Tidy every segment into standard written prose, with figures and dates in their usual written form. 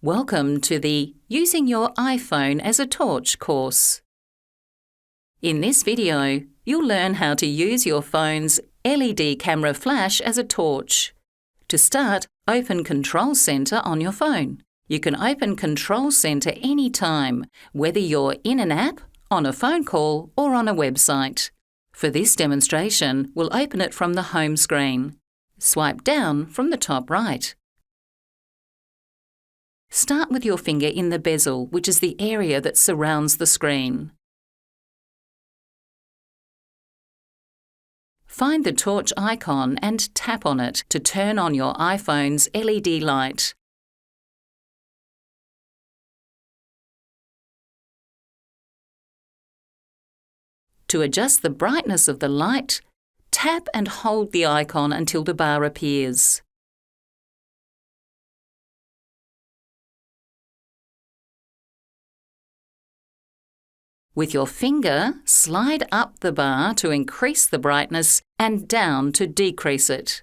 Welcome to the Using Your iPhone as a Torch course. In this video, you'll learn how to use your phone's LED camera flash as a torch. To start, open Control Center on your phone. You can open Control Center anytime, whether you're in an app, on a phone call, or on a website. For this demonstration, we'll open it from the home screen. Swipe down from the top right. Start with your finger in the bezel, which is the area that surrounds the screen. Find the torch icon and tap on it to turn on your iPhone's LED light. To adjust the brightness of the light, tap and hold the icon until the bar appears. With your finger, slide up the bar to increase the brightness and down to decrease it.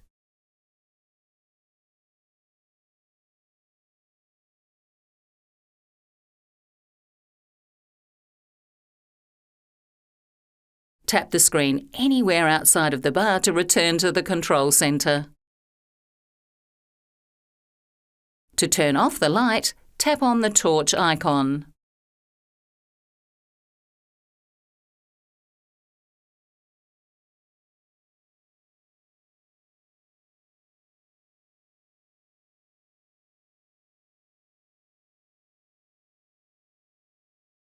Tap the screen anywhere outside of the bar to return to the control center. To turn off the light, tap on the torch icon.